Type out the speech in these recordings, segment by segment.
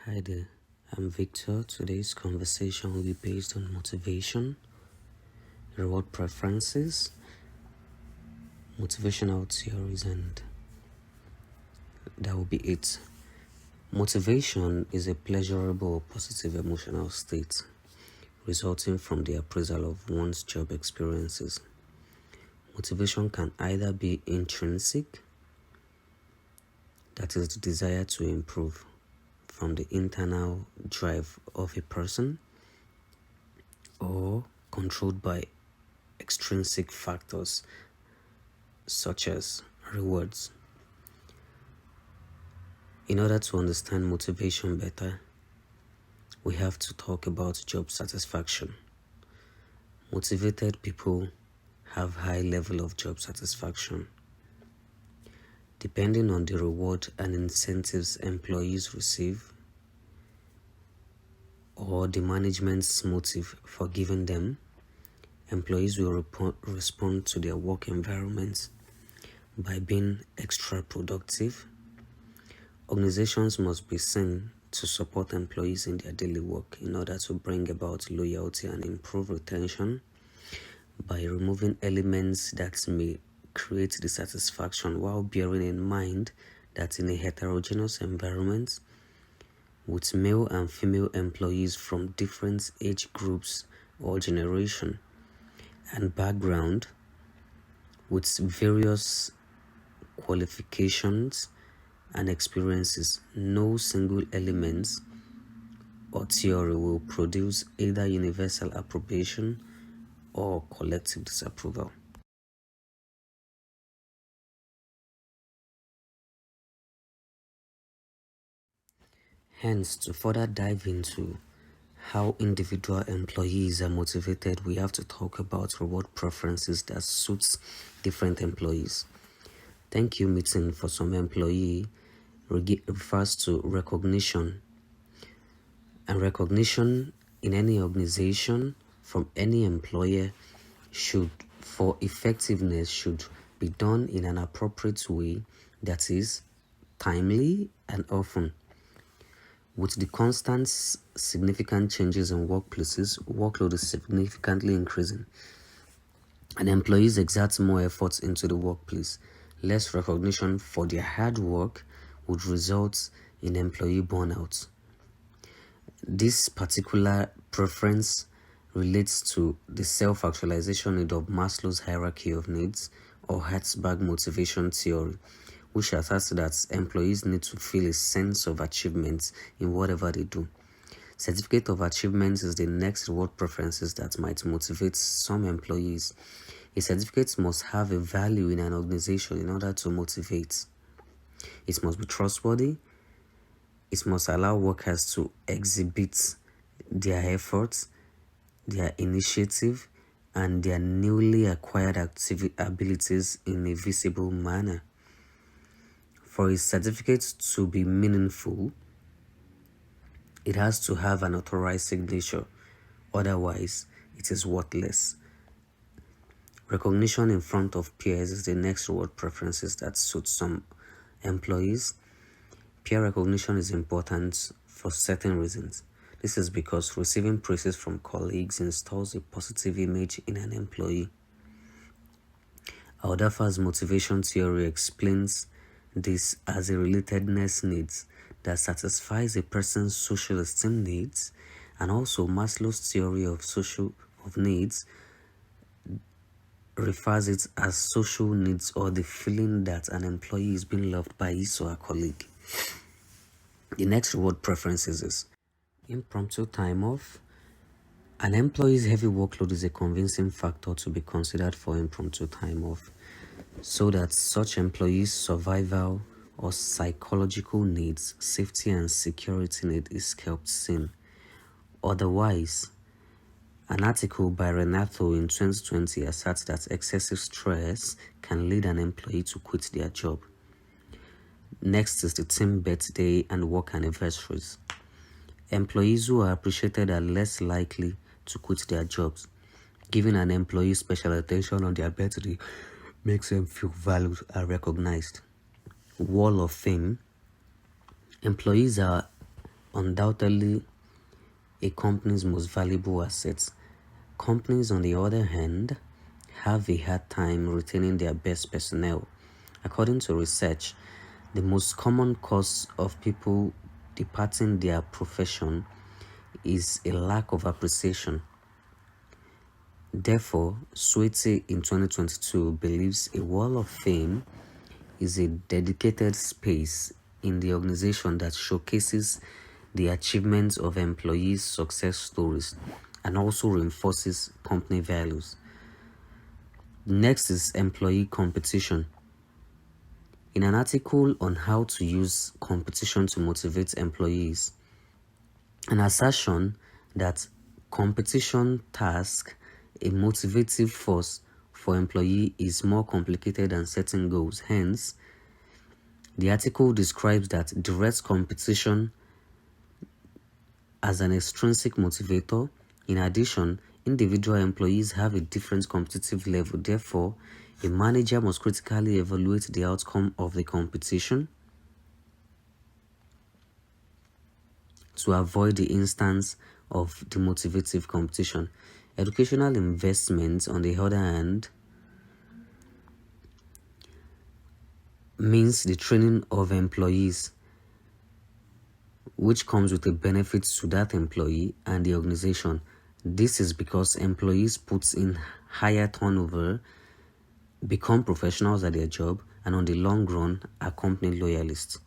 Hi there, I'm Victor. Today's conversation will be based on motivation, reward preferences, motivational theories, and that will be it. Motivation is a pleasurable or positive emotional state resulting from the appraisal of one's job experiences. Motivation can either be intrinsic, that is, the desire to improve from the internal drive of a person, or controlled by extrinsic factors such as rewards. In order to understand motivation better, we have to talk about job satisfaction. Motivated people have high level of job satisfaction. Depending on the reward and incentives employees receive, or the management's motive for giving them, employees will respond to their work environment by being extra productive. Organizations must be seen to support employees in their daily work in order to bring about loyalty and improve retention by removing elements that may create dissatisfaction, while bearing in mind that in a heterogeneous environment with male and female employees from different age groups or generation and background with various qualifications and experiences, no single element or theory will produce either universal approbation or collective disapproval. Hence, to further dive into how individual employees are motivated, we have to talk about reward preferences that suits different employees. Thank you meeting for some employee refers to recognition, and recognition in any organization from any employer should be done in an appropriate way, that is timely and often. With the constant significant changes in workplaces, workload is significantly increasing, and employees exert more efforts into the workplace. Less recognition for their hard work would result in employee burnout. This particular preference relates to the self-actualization need of Maslow's hierarchy of needs, or Hertzberg motivation theory, which asserts that employees need to feel a sense of achievement in whatever they do. Certificate of achievement is the next reward preferences that might motivate some employees. A certificate must have a value in an organization in order to motivate. It must be trustworthy. It must allow workers to exhibit their efforts, their initiative, and their newly acquired abilities in a visible manner. For a certificate to be meaningful, it has to have an authorized signature, otherwise it is worthless. Recognition in front of peers is the next reward preferences that suit some employees. Peer recognition is important for certain reasons. This is because receiving praises from colleagues installs a positive image in an employee. Aldafa's motivation theory explains this as a relatedness needs that satisfies a person's social esteem needs, and also Maslow's theory of needs refers it as social needs, or the feeling that an employee is being loved by his or her colleague. The next reward preferences is impromptu time off. An employee's heavy workload is a convincing factor to be considered for impromptu time off, so that such employees' survival or psychological needs, safety and security need is kept seen. Otherwise, an article by Renato in 2020 asserts that excessive stress can lead an employee to quit their job. Next is the team birthday and work anniversaries. Employees who are appreciated are less likely to quit their jobs. Giving an employee special attention on their birthday makes them feel valued and recognized. Wall of Fame. Employees are undoubtedly a company's most valuable assets. Companies, on the other hand, have a hard time retaining their best personnel. According to research, the most common cause of people departing their profession is a lack of appreciation. Therefore, Swayze in 2022 believes a wall of fame is a dedicated space in the organization that showcases the achievements of employees' success stories and also reinforces company values. Next is employee competition. In an article on how to use competition to motivate employees, an assertion that competition task a motivative force for employee is more complicated than setting goals. Hence, the article describes that direct competition as an extrinsic motivator. In addition, individual employees have a different competitive level. Therefore, a manager must critically evaluate the outcome of the competition to avoid the instance of demotivative competition. Educational investments, on the other hand, means the training of employees, which comes with a benefit to that employee and the organization. This is because employees put in higher turnover, become professionals at their job, and on the long run are company loyalists.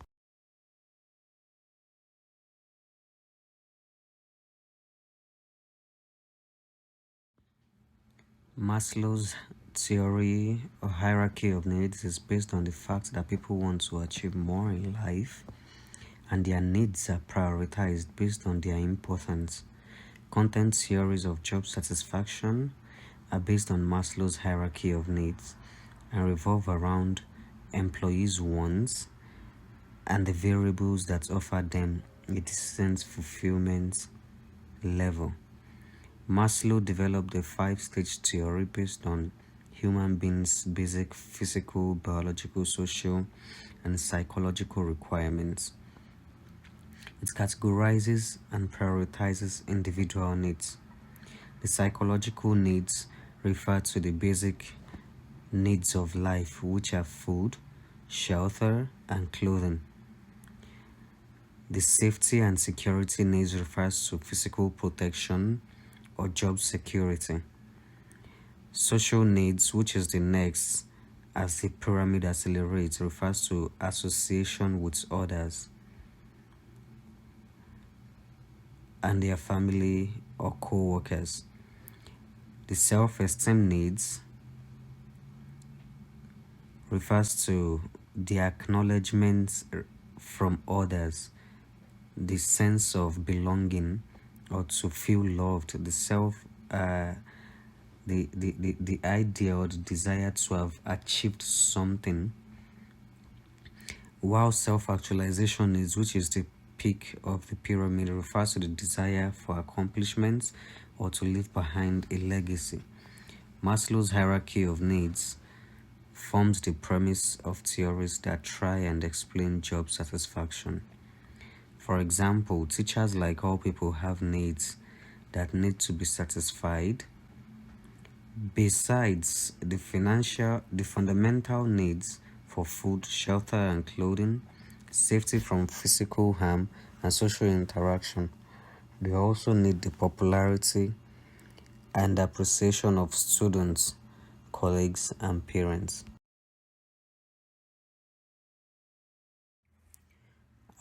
Maslow's theory or hierarchy of needs is based on the fact that people want to achieve more in life and their needs are prioritized based on their importance. Content theories of job satisfaction are based on Maslow's hierarchy of needs and revolve around employees' wants and the variables that offer them a distinct fulfillment level. Maslow developed a 5-stage theory based on human beings' basic physical, biological, social, and psychological requirements. It categorizes and prioritizes individual needs. The psychological needs refer to the basic needs of life, which are food, shelter, and clothing. The safety and security needs refers to physical protection or job security. Social needs, which is the next as the pyramid accelerates, refers to association with others and their family or co-workers. The self-esteem needs refers to the acknowledgement from others, the sense of belonging or to feel loved, the idea or the desire to have achieved something, while self-actualization is, which is the peak of the pyramid, refers to the desire for accomplishments or to leave behind a legacy. Maslow's hierarchy of needs forms the premise of theories that try and explain job satisfaction. For example, teachers, like all people, have needs that need to be satisfied. Besides the fundamental needs for food, shelter and clothing, safety from physical harm, and social interaction, they also need the popularity and appreciation of students, colleagues, and parents.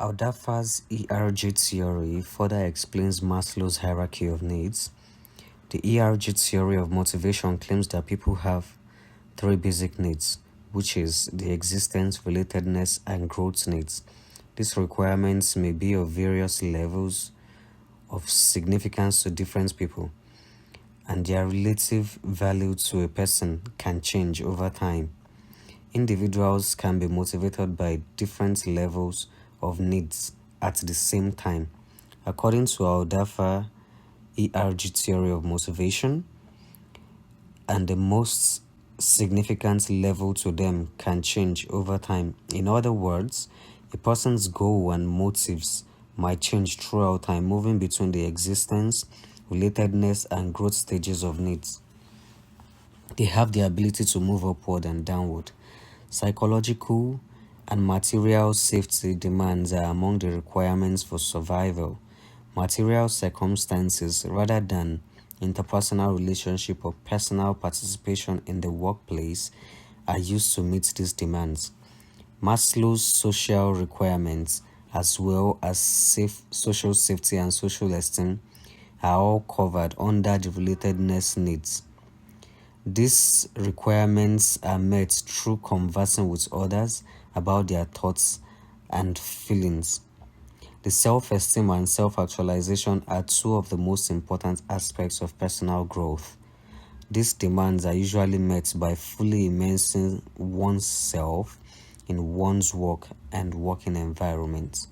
Aldafa's ERG theory further explains Maslow's hierarchy of needs. The ERG theory of motivation claims that people have 3 basic needs, which is the existence, relatedness, and growth needs. These requirements may be of various levels of significance to different people, and their relative value to a person can change over time. Individuals can be motivated by different levels of needs at the same time. According to Aldafa ERG theory of motivation, and the most significant level to them can change over time. In other words, a person's goal and motives might change throughout time, moving between the existence, relatedness, and growth stages of needs. They have the ability to move upward and downward. Psychological and material safety demands are among the requirements for survival. Material circumstances, rather than interpersonal relationship or personal participation in the workplace, are used to meet these demands. Maslow's social requirements, as well as social safety and social esteem, are all covered under the relatedness needs. These requirements are met through conversing with others about their thoughts and feelings. The self-esteem and self-actualization are two of the most important aspects of personal growth. These demands are usually met by fully immersing oneself in one's work and working environment.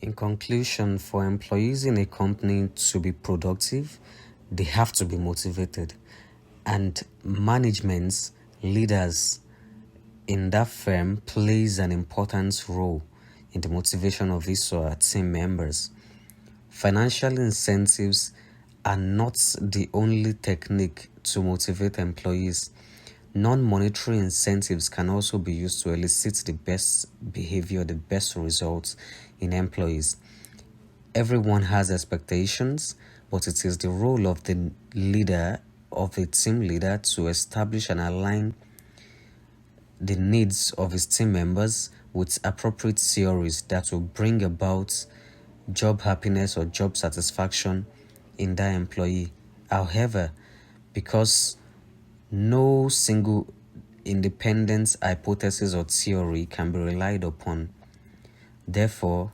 In conclusion, for employees in a company to be productive, they have to be motivated. And managements, leaders in that firm plays an important role in the motivation of these team members. Financial incentives are not the only technique to motivate employees. Non-monetary incentives can also be used to elicit the best behavior, the best results in employees. Everyone has expectations, but it is the role of the leader, of a team leader, to establish and align the needs of his team members with appropriate theories that will bring about job happiness or job satisfaction in that employee. However, because no single independent hypothesis or theory can be relied upon, therefore,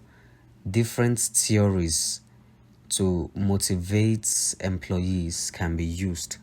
different theories to motivate employees can be used.